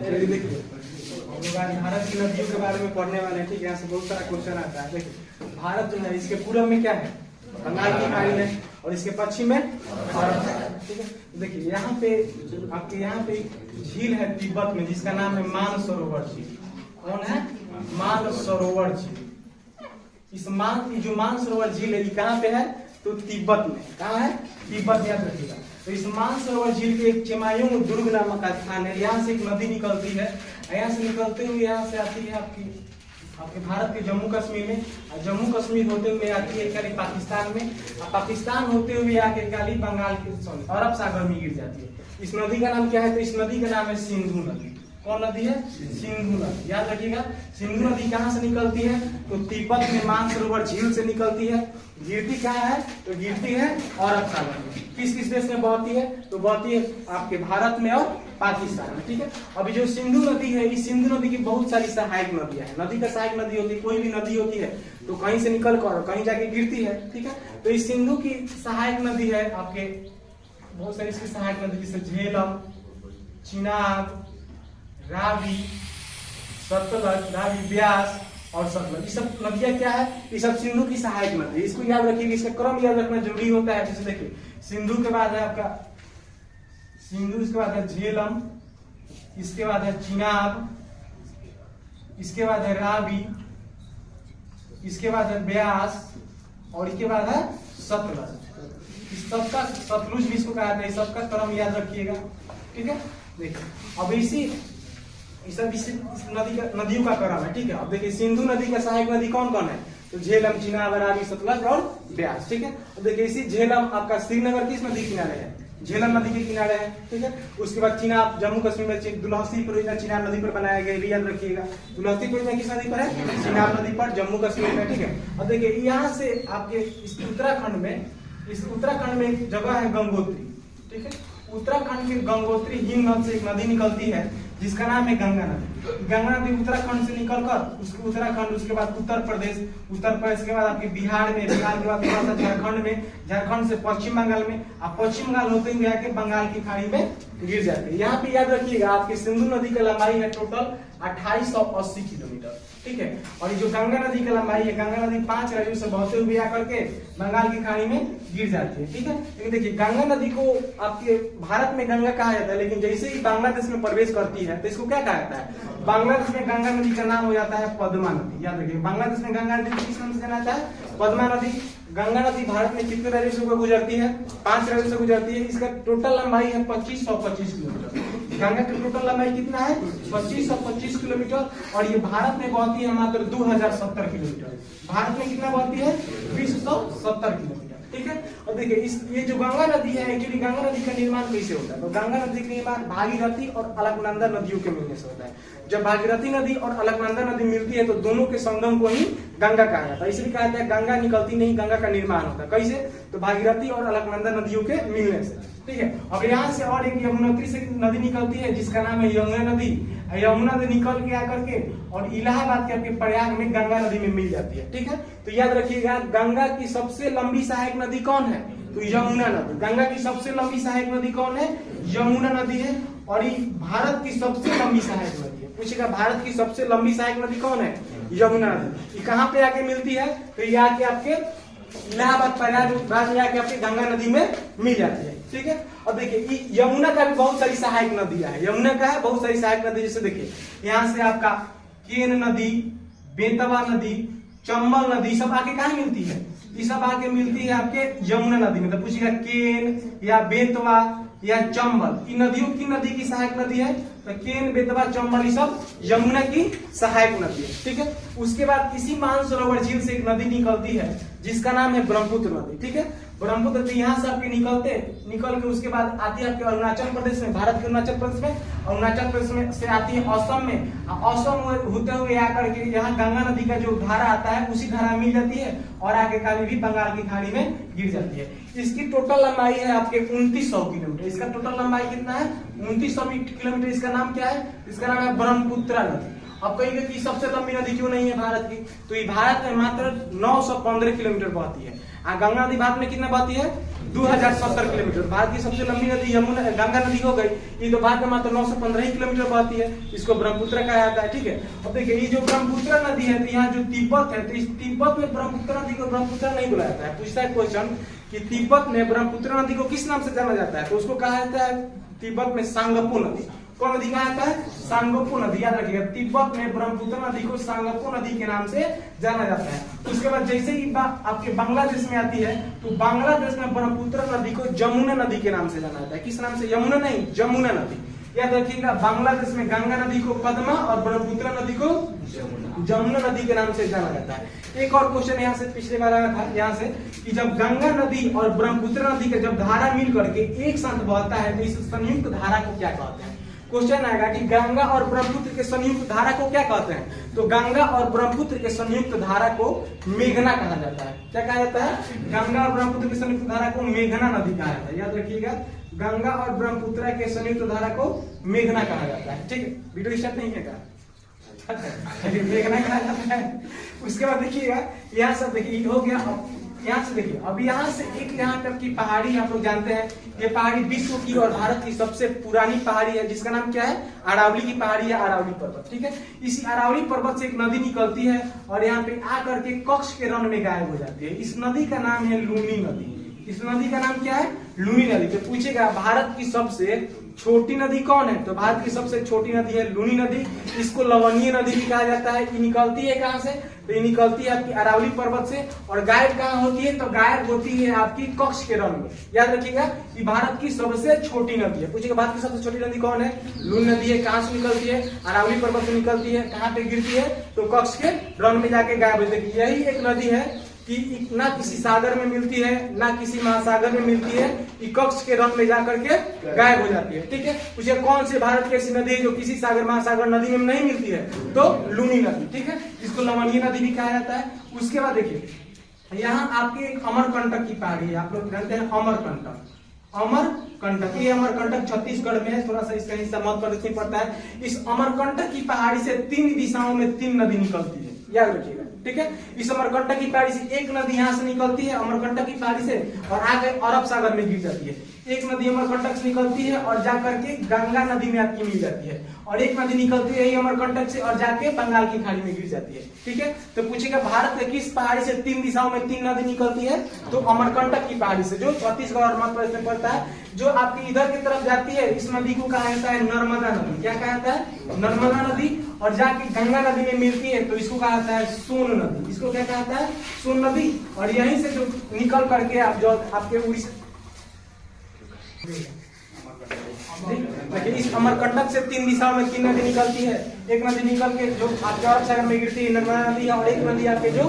देखिए हम लोग आज भारत की नदियों के बारे में पढ़ने वाले हैं। ठीक है, यहाँ से बहुत सारा क्वेश्चन आता है। देखिए भारत जो है इसके पूर्व में क्या है, बंगाल की खाड़ी है, और इसके पश्चिम में भारत है। ठीक है, देखिए यहाँ पे आपके यहाँ पे झील है तिब्बत में, जिसका नाम है मानसरोवर झील। कौन है? मानसरोवर झील। इस जो मानसरोवर झील है ये कहाँ पे है? तो तिब्बत में। कहाँ है? तिब्बत, याद रखिएगा। तो इस मानसरोवर झील के एक चेमायुंग दुर्ग नामक स्थान है। यहाँ से एक नदी निकलती है, यहाँ से निकलते हुए यहाँ से आती है आपके भारत के जम्मू कश्मीर में, और जम्मू कश्मीर होते हुए आती है काली पाकिस्तान में, और पाकिस्तान होते हुए आके काली बंगाल के अरब सागर में गिर जाती है। इस नदी का नाम क्या है? तो इस नदी का नाम है सिंधु नदी। कौन नदी है? सिंधु नदी। याद रखिएगा, सिंधु नदी कहाँ से निकलती है? तो तिब्बत में मानसरोवर झील से निकलती है। गिरती कहाँ है? तो गिरती है अरब सागर में। किस किस देश में बहती है? तो बहती है आपके भारत में और पाकिस्तान में। ठीक है, अभी जो सिंधु नदी है, इस सिंधु नदी की बहुत सारी सहायक नदियां हैं। नदी का सहायक नदी होती है, कोई भी नदी होती है तो कहीं से निकल कर कहीं जाके गिरती है। ठीक है, तो इस सिंधु की सहायक नदी है आपके बहुत सारी इसकी सहायक नदी, जैसे झेलम, चिनाब, रावी, सतलज, रावी, ब्यास और सतलज। ये सब नदियां क्या है? ये सब सिंधु की सहायक नदी। इसको याद रखिएगा, इसका क्रम याद रखना जरूरी होता है। जैसे देखिए सिंधु के बाद है आपका सिंधु, इसके बाद है झेलम, इसके बाद है चिनाब, इसके बाद है रावी, इसके बाद है ब्यास और इसके बाद है सतलज। इस सबका सतलुज भी इसको कहा जाता है। सबका क्रम याद रखिएगा। ठीक है, देखिए अब इस नदियों का क्रम है। ठीक है, अब देखिए सिंधु नदी का सहायक नदी कौन कौन है? तो झेलम, चिनाब, रावी, सतलज और ब्यास। ठीक है, अब देखिए इसी झेलम आपका श्रीनगर किस नदी किनारे है? झेलम नदी के किनारे है। ठीक है, उसके बाद चिनाब जम्मू कश्मीर में दुलहसी परियोजना चिनाब नदी पर बनाया गया, याद रखिएगा। दुलहसी परियोजना किस नदी पर है? चिनाब नदी पर, जम्मू कश्मीर में। ठीक है, अब देखिए यहाँ से आपके इस उत्तराखंड में एक जगह है गंगोत्री। ठीक है, उत्तराखंड के गंगोत्री हिमनद से एक नदी निकलती है जिसका नाम है गंगा नदी। गंगा नदी उत्तराखंड से निकलकर उसके बाद उत्तर प्रदेश के बाद आपके बिहार के बाद थोड़ा सा झारखंड से पश्चिम बंगाल में, और पश्चिम बंगाल होते हुए आके बंगाल की खाड़ी में गिर जाते हैं। यहाँ पे याद रखिएगा आपकी सिंधु नदी की लंबाई है टोटल 2880 किलोमीटर। ठीक है, और ये जो गंगा नदी की लंबाई है, गंगा नदी 5 राज्यों से बहते हुए आकर के बंगाल की खाड़ी में गिर जाती है। ठीक है, लेकिन देखिए गंगा नदी को आपके भारत में गंगा कहा जाता है, लेकिन जैसे ही बांग्लादेश में प्रवेश करती है तो इसको क्या कहा जाता है? बांग्लादेश में गंगा नदी का नाम हो जाता है पद्मा नदी। याद रखिए, बांग्लादेश में गंगा नदी किस नाम से जाना जाता है? पद्मा नदी। गंगा नदी भारत में कितने राज्यों से गुजरती है? 5 राज्यों से गुजरती है। इसका टोटल लंबाई है 2525 किलोमीटर। गंगा की टोटल लंबाई कितना है? 2525 किलोमीटर, और ये भारत में बहती है मात्र 2070 किलोमीटर। भारत में कितना बहती है? 2070 किलोमीटर। ठीक है, और देखिए ये जो गंगा नदी है, एक्चुअली गंगा नदी का निर्माण कैसे होता है? तो गंगा नदी का निर्माण भागीरथी और अलकनंदा नदियों के मिलने से होता है। जब भागीरथी नदी और अलकनंदा नदी मिलती है तो दोनों के संगम को ही गंगा कहा जाता है। इसलिए कहा जाता है गंगा निकलती नहीं, गंगा का निर्माण होता है। कैसे? तो भागीरथी और अलकनंदा नदियों के मिलने से। ठीक है, अब यहाँ से और एक यमुनोत्री से नदी निकलती है जिसका नाम है यमुना नदी। यमुना नदी निकल के आकर के और इलाहाबाद के आपके प्रयाग में गंगा नदी में मिल जाती है। ठीक है, तो याद रखिएगा गंगा की सबसे लंबी सहायक नदी कौन है? तो यमुना नदी। गंगा की सबसे लंबी सहायक नदी कौन है? यमुना नदी है, और ये भारत की सबसे लंबी सहायक नदी है। पूछेगा भारत की सबसे लंबी सहायक नदी कौन है? यमुना नदी। ये कहाँ पे आके मिलती है? तो ये आके आपके इलाहाबाद प्रयागराज में आके आपके गंगा नदी में मिल जाती है। ठीक है, अब देखिए यमुना का भी बहुत सारी सहायक नदियां है। यमुना का है बहुत सारी सहायक नदी, जैसे देखिए यहाँ से आपका केन नदी, बेतवा नदी, चंबल नदी सब आके कहाँ मिलती है? ये सब आके मिलती है आपके यमुना नदी में। तो पूछिएगा केन या बेतवा या चंबल, इन नदियों की नदी की सहायक नदी है। तो केन, बेतवा, चंबल ये सब यमुना की सहायक नदी है। ठीक है, उसके बाद इसी मानसरोवर झील से एक नदी निकलती है जिसका नाम है ब्रह्मपुत्र नदी। ठीक है, ब्रह्मपुत्र नदी यहाँ से आपके निकल के उसके बाद आती है आपके अरुणाचल प्रदेश में, भारत के अरुणाचल प्रदेश में, अरुणाचल प्रदेश में से आती है असम में, असम होते हुए आकर के यहाँ गंगा नदी का जो धारा आता है उसी धारा मिल जाती है और आगे काली भी बंगाल की खाड़ी में गिर जाती है। इसकी टोटल लंबाई है आपके 2900 किलोमीटर। इसका टोटल लंबाई कितना है? 2900 किलोमीटर। इसका नाम क्या है? इसका नाम है ब्रह्मपुत्र नदी। अब कहेंगे कि सबसे लंबी नदी क्यों नहीं है भारत की? तो ये भारत में मात्र 915 किलोमीटर बहती है। गंगा नदी भारत में कितना बहती है? 2070 किलोमीटर। भारत की सबसे लंबी नदी यमुना गंगा नदी हो गई, ये तो भारत में मात्र 915 किलोमीटर बहती है, इसको ब्रह्मपुत्र कहा जाता है। ठीक है, अब देखिए ये जो ब्रह्मपुत्र नदी है, तो यहाँ जो तिब्बत है, तो इस तिब्बत में ब्रह्मपुत्र नदी को ब्रह्मपुत्र नहीं बुलाया जाता है। पूछता है क्वेश्चन कि तिब्बत में ब्रह्मपुत्र नदी को किस नाम से जाना जाता है, तो उसको कहा जाता है तिब्बत में सांगपो नदी। कौन नदी कहा जाता है? सांगपो नदी। याद रखिएगा, तिब्बत में ब्रह्मपुत्र नदी को सांगपो नदी के नाम से जाना जाता है। उसके बाद जैसे ही आपके बांग्लादेश में आती है, तो बांग्लादेश में ब्रह्मपुत्र नदी को जमुना नदी के नाम से जाना जाता है। किस नाम से? यमुना नहीं, जमुना नदी। याद रखिएगा, बांग्लादेश में गंगा नदी को पद्मा और ब्रह्मपुत्र नदी को जमुना नदी के नाम से जाना जाता है। एक और क्वेश्चन यहाँ से पिछले बार आया था, यहाँ से कि जब गंगा नदी और ब्रह्मपुत्र नदी के जब धारा मिल करके एक साथ बहता है, तो इस संयुक्त धारा को क्या कहते हैं? क्वेश्चन आएगा कि गंगा और ब्रह्मपुत्र के संयुक्त धारा को क्या कहते हैं, तो गंगा और ब्रह्मपुत्र के संयुक्त धारा को मेघना कहा जाता है। क्या कहा जाता है? गंगा और ब्रह्मपुत्र के संयुक्त धारा को मेघना नदी कहा जाता है। याद रखिएगा, गंगा और ब्रह्मपुत्र के संयुक्त धारा को मेघना कहा जाता है। ठीक है, वीडियो स्टार्ट नहीं है क्या? मेघना कहा जाता है। उसके बाद देखिएगा, यहाँ सब देखिए हो गया। यहाँ से देखिए, अब यहाँ से एक यहाँ तक की पहाड़ी आप लोग जानते हैं, ये पहाड़ी विश्व की और भारत की सबसे पुरानी पहाड़ी है, जिसका नाम क्या है? अरावली की पहाड़ी है, अरावली पर्वत। ठीक है, इसी अरावली पर्वत से एक नदी निकलती है और यहाँ पे आकर के कक्ष के रण में गायब हो जाती है। इस नदी का नाम है लूनी नदी। इस नदी का नाम क्या है? लूनी नदी। तो पूछेगा भारत की सबसे छोटी नदी कौन है, तो भारत की सबसे छोटी नदी है लूनी नदी। इसको लवणीय नदी भी कहा जाता है। ये निकलती है कहाँ से? तो ये निकलती है आपकी अरावली पर्वत से। और गायब कहाँ होती है? तो गायब होती है आपकी कक्ष के रण में। याद रखिएगा, ये भारत की सबसे छोटी नदी है। पूछेगा भारत की सबसे छोटी नदी कौन है? लूनी नदी है। कहाँ से निकलती है? अरावली पर्वत से निकलती है। कहाँ पे गिरती है? तो कक्ष के रण में जाके गायब होती है। यही एक नदी है कि ना किसी सागर में मिलती है, ना किसी महासागर में मिलती है, कक्ष के रण में जाकर के गायब हो जाती है। ठीक है, पूछे कौन से भारत की ऐसी नदी है जो किसी सागर महासागर नदी में नहीं मिलती है, तो लूनी नदी। ठीक है, इसको लवणीय नदी भी कहा जाता है। उसके बाद देखिए, यहाँ आपके एक अमरकंटक की पहाड़ी है, आप लोग जानते हैं अमरकंटक। अमरकंटक, ये अमरकंटक छत्तीसगढ़ में है, थोड़ा सा इसका हिस्सा मध्य प्रदेश में पड़ता है। इस अमरकंटक की पहाड़ी से 3 दिशाओं में 3 नदी निकलती है। याद रखिएगा, ठीक है। इस अमरकंटक की पहाड़ी से एक नदी यहाँ से निकलती है, अमरकंटक की पहाड़ी से, और आगे अरब सागर में गिर जाती है। एक नदी अमरकंटक से निकलती है और जाकर के गंगा नदी में आपकी मिल जाती है, और एक नदी निकलती है अमरकंटक से और जाके बंगाल की खाड़ी में गिर जाती है। ठीक है, तो पूछेगा भारत के किस पहाड़ी से 3 दिशाओं में 3 नदी निकलती है, तो अमरकंटक की पहाड़ी से, जो छत्तीसगढ़ और मध्य प्रदेश में पड़ता है। जो आपकी इधर की तरफ जाती है, इस नदी को कहा जाता है नर्मदा नदी। क्या कहा जाता है? नर्मदा नदी। और जाके गंगा नदी में मिलती है तो इसको कहा जाता है सोन नदी। इसको क्या कहा जाता है? सोन नदी। और यहीं से जो निकल करके आप जो आपके उड़ीसा, इस अमरकंटक से 3 दिशाओं में 3 नदी निकलती है। एक नदी निकल के जो आपके अरब सागर में गिरती है नर्मदा नदी, और एक नदी आपके जो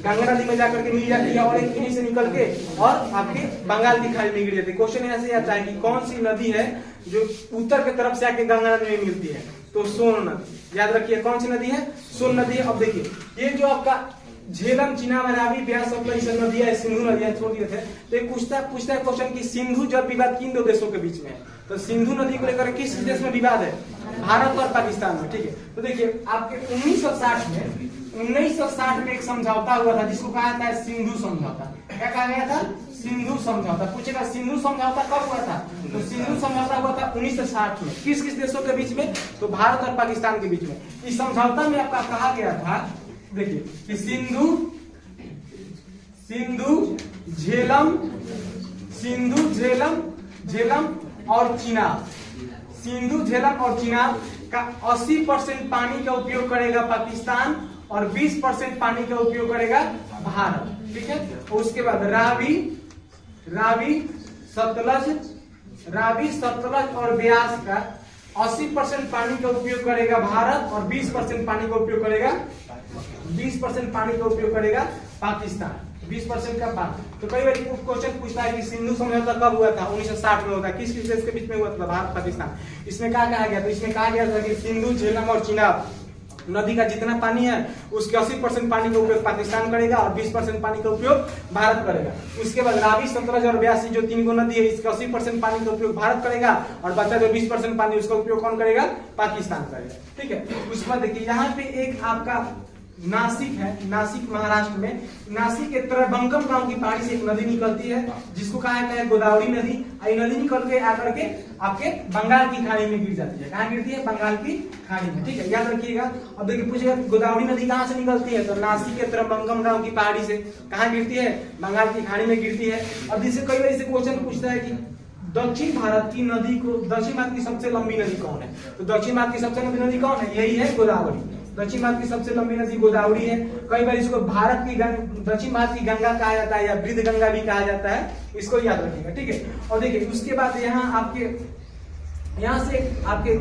गंगा नदी में जाकर के मिल जाती है, और एक यहीं से निकल के और आपके बंगाल की खाड़ी में गिर जाती है। क्वेश्चन ऐसे आता है कि कौन सी नदी है जो उत्तर की तरफ से आके गंगा नदी में मिलती है, तो सोन नदी। याद रखिए कौन सी नदी है? सोन नदी है। अब देखिए, ये जो आपका झेलम, चिनाब, रावी, ब्यास, सतलज नदी है, सिंधु नदियां छोड़ दिए थे। तो एक पूछता है क्वेश्चन कि सिंधु जल विवाद किन 2 देशों के बीच में है, तो सिंधु नदी को लेकर किस देश में विवाद है? भारत और पाकिस्तान में। ठीक है, तो देखिए आपके 1960 में एक समझौता हुआ था जिसको कहा जाता है सिंधु समझौता। क्या कहा गया था? सिंधु समझौता। पूछेगा सिंधु समझौता कब हुआ था, तो सिंधु समझौता हुआ था 1960 में। किस किस देशों के बीच में? तो भारत और पाकिस्तान के बीच में। इस समझौता में आपका कहा गया था, देखिए कि झेलम और चिनाब, सिंधु, झेलम और चिनाब का 80% पानी का उपयोग करेगा पाकिस्तान और 20% पानी का उपयोग करेगा भारत। ठीक है, उसके बाद रावी, सतलज और ब्यास का 80% पानी का उपयोग करेगा भारत और 20% पानी का उपयोग करेगा पाकिस्तान। 20% का पानी। तो कई बार क्वेश्चन पूछता है कि सिंधु समझौता कब हुआ था? 1960 में हुआ था। किस किस देश के बीच में हुआ था? भारत पाकिस्तान। इसमें क्या कहा गया? तो इसमें कहा गया था कि सिंधु, झेलम और चिनाब नदी का जितना पानी है उसके 80% पानी का उपयोग पाकिस्तान करेगा और 20% पानी का उपयोग भारत करेगा। उसके बाद रावी, सतलज और ब्यास जो 3 नदी है, इसका 80% पानी का उपयोग भारत करेगा और बचा जो 20% पानी उसका उपयोग कौन करेगा? पाकिस्तान करेगा। ठीक है, उसके बाद देखिए यहाँ पे एक आपका नासिक है, नासिक महाराष्ट्र में, नासिक के त्रयंबकम गांव की पहाड़ी से एक नदी निकलती है जिसको कहा जाता है गोदावरी नदी। ये नदी निकल के आकर के आपके बंगाल की खाड़ी में गिर जाती है। कहाँ गिरती है? बंगाल की खाड़ी में। ठीक है, याद रखिएगा। अब देखिए पूछेगा गोदावरी नदी कहाँ से निकलती है, तो नासिक के त्रयंबकम गांव की पहाड़ी से। कहाँ गिरती है? बंगाल की खाड़ी में गिरती है। अब जिससे कई बार इसे क्वेश्चन पूछता है कि दक्षिण भारत की नदी को, दक्षिण भारत की सबसे लंबी नदी कौन है, तो दक्षिण भारत की सबसे लंबी नदी कौन है? यही है गोदावरी। दक्षिण भारत की सबसे लंबी नदी गोदावरी है। कई बार इसको भारत की दक्षिण भारत की गंगा कहा जाता है या वृद्ध गंगा भी कहा जाता है, इसको याद रखिएगा। ठीक है, और देखिए उसके बाद यहाँ आपके यहाँ से आपके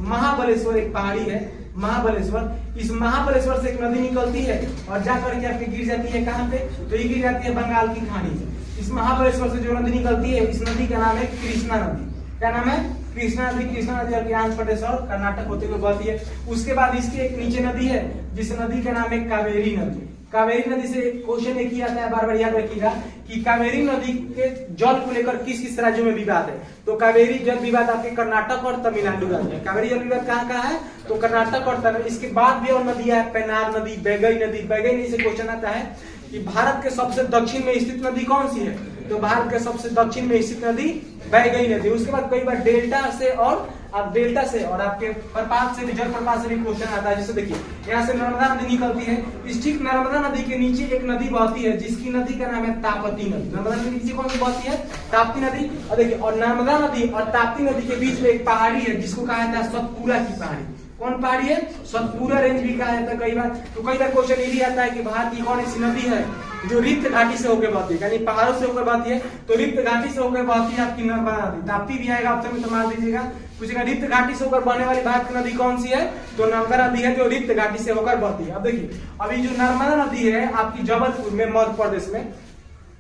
महाबलेश्वर एक पहाड़ी है, महाबलेश्वर। इस महाबलेश्वर से एक नदी निकलती है और जाकर के आपके गिर जाती है कहाँ पे, तो ये गिर जाती है बंगाल की खाड़ी में। इस महाबलेश्वर से जो नदी निकलती है, इस नदी का नाम है कृष्णा नदी। क्या नाम है? कृष्णा नदी। कृष्णा नदी आंध्र प्रदेश और कर्नाटक होते हुए बहती है। उसके बाद इसके एक नीचे नदी है जिस नदी का नाम है कावेरी नदी। कावेरी नदी से क्वेश्चन एक ही आता है, बार बार याद रखिएगा कि कावेरी नदी के जल को लेकर किस किस राज्यों में विवाद है, तो कावेरी जल विवाद आपके कर्नाटक और तमिलनाडु राज्य में। कावेरी जल विवाद कहाँ कहाँ है, तो कर्नाटक और तमिलनाडु। इसके बाद भी और नदियां है, पेनार नदी, बैगई नदी। बैगई नदी से क्वेश्चन आता है कि भारत के सबसे दक्षिण में स्थित नदी कौन सी है, तो भारत के सबसे दक्षिण में स्थित नदी बैगई नदी। उसके बाद कई बार डेल्टा से और आपके प्रपात से भी, जल प्रपात से भी क्वेश्चन आता है। जैसे देखिए यहाँ से नर्मदा नदी निकलती है, इस ठीक नर्मदा नदी के नीचे एक नदी बहती है जिसकी नदी का नाम है ताप्ती नदी। नर्मदा नदी के नीचे कौन सी बहती है? ताप्ती नदी। और देखिए और नर्मदा नदी और ताप्ती नदी के बीच में एक पहाड़ी है जिसको कहा जाता है सतपुरा की पहाड़ी। कौन पहाड़ी है? सतपुरा रेंज भी कहा जाता है कई बार। तो कई बार क्वेश्चन ये भी आता है कि भारत की कौन सी नदी है जो रिक्त घाटी से होकर बहती है, यानी पहाड़ों से होकर बहती है, तो रिक्त घाटी से होकर बहती है आपकी नर्मदा नदी। ताप्ती भी आएगा ऑप्शन में, तो मार दीजिएगा। पूछेगा रिक्त घाटी से होकर बहने वाली भारत की नदी कौन सी है, तो नर्मदा नदी है जो रिक्त घाटी से होकर बहती है। अब देखिए अभी जो नर्मदा नदी है आपकी जबलपुर में, मध्य प्रदेश में,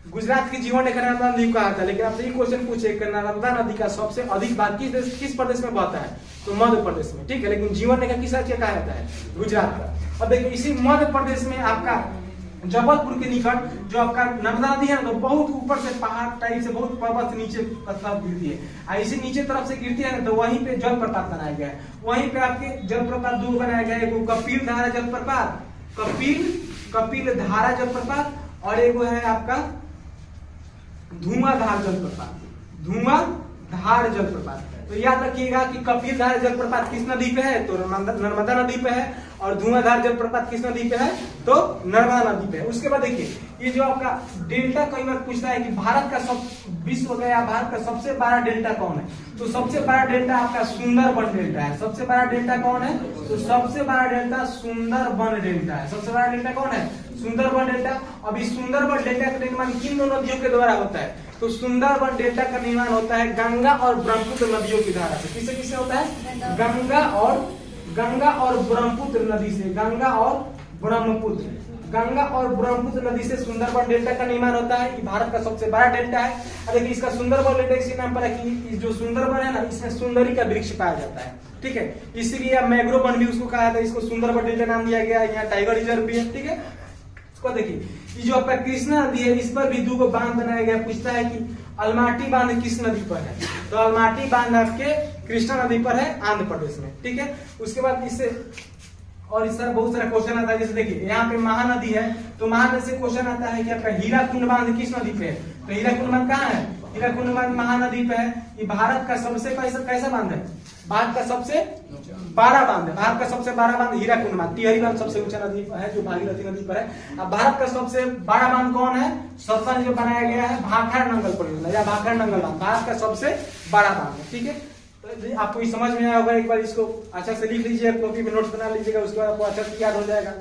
गुजरात की जीवन रेखा नर्मदा नदी को कहा था। लेकिन आपसे ये क्वेश्चन पूछे कि नर्मदा नदी का सबसे अधिक भाग किस प्रदेश में बहता है, तो मध्य प्रदेश में। ठीक है, लेकिन जीवन रेखा किस राज्य का कहा जाता है? गुजरात का। अब देखिए इसी मध्य प्रदेश में आपका जबलपुर के निकट जो आपका नर्मदा नदी है ना, तो बहुत ऊपर से पहाड़ टाइप से बहुत पर्वत से नीचे तरफ गिरती है। इसी नीचे तरफ से गिरती है ना, तो वहीं पे जलप्रपात बनाया गया है। वहीं पे आपके जलप्रपात दो बनाया गया है, एक कपिल धारा जलप्रपात, कपिल धारा जलप्रपात, और एक है आपका धुआंधार जलप्रपात, धुआंधार जलप्रपात। तो याद रखिएगा कि कपिल धारा जलप्रपात किस नदी पे है, तो नर्मदा नदी पे है, और धुआंधार जलप्रपात किस नदी पे है, तो नर्मदा नदी पे है। उसके बाद देखिए ये जो आपका डेल्टा कई बार पूछता है कि भारत का विश्व का या भारत का सबसे बड़ा डेल्टा कौन है, तो सबसे बड़ा डेल्टा आपका सुंदरबन डेल्टा है। सबसे बड़ा डेल्टा कौन है, तो सबसे बड़ा डेल्टा सुंदरबन डेल्टा है। सबसे बड़ा डेल्टा कौन है, सुंदरबन डेल्टा। अब इस सुंदरबन डेल्टा का निर्माण किन दो नदियों के द्वारा होता है, तो सुंदरबन डेल्टा का निर्माण होता है गंगा और ब्रह्मपुत्र नदियों की धारा से। किससे किससे होता है? गंगा और ब्रह्मपुत्र नदी से। गंगा और ब्रह्मपुत्र नदी से सुंदरबन डेल्टा का निर्माण होता है। ये भारत का सबसे बड़ा डेल्टा है। देखिए इसका सुंदरबन डेल्टा इसी नाम पर है कि जो सुंदरबन है ना, इसमें सुंदरी का वृक्ष पाया जाता है। ठीक है, इसीलिए मैंग्रोव वन भी उसको कहा जाता है। इसको सुंदरबन डेल्टा नाम दिया गया है। यहाँ टाइगर रिजर्व भी है। ठीक है, इसको देखिए ये जो आपका कृष्णा नदी है, इस पर भी दो बांध बनाया गया। पूछता है कि अलमाटी बांध किस नदी पर है, तो अलमाटी बांध आपके कृष्णा नदी पर है, आंध्र प्रदेश में। ठीक है, उसके बाद इससे और इस तरह बहुत सारा क्वेश्चन आता है। जैसे देखिए यहाँ पे महानदी है, तो महानदी से क्वेश्चन आता है कि आपका हीराकुंड बांध किस नदी पे है, तो हीराकुंड बांध कहाँ है, हीराकुंड बांध महानदी पे है। ये भारत का सबसे कैसा बांध है, भारत का सबसे बड़ा बांध है। भारत का सबसे बड़ा बांध हीराकुंड बांध। टिहरी बांध सबसे ऊंचा नदी है जो भागीरथी नदी पर है। अब भारत का सबसे बड़ा बांध कौन है, सतलज जो बनाया गया है भाखड़ नंगल परियोजना या भाखड़ नंगल बांध, भारत का सबसे बड़ा बांध है। ठीक है, तो आपको समझ में आया होगा। एक बार इसको अच्छा से लिख लीजिए, कॉपी में नोट्स बना लीजिएगा, उसके बाद आपको अच्छा से याद हो जाएगा।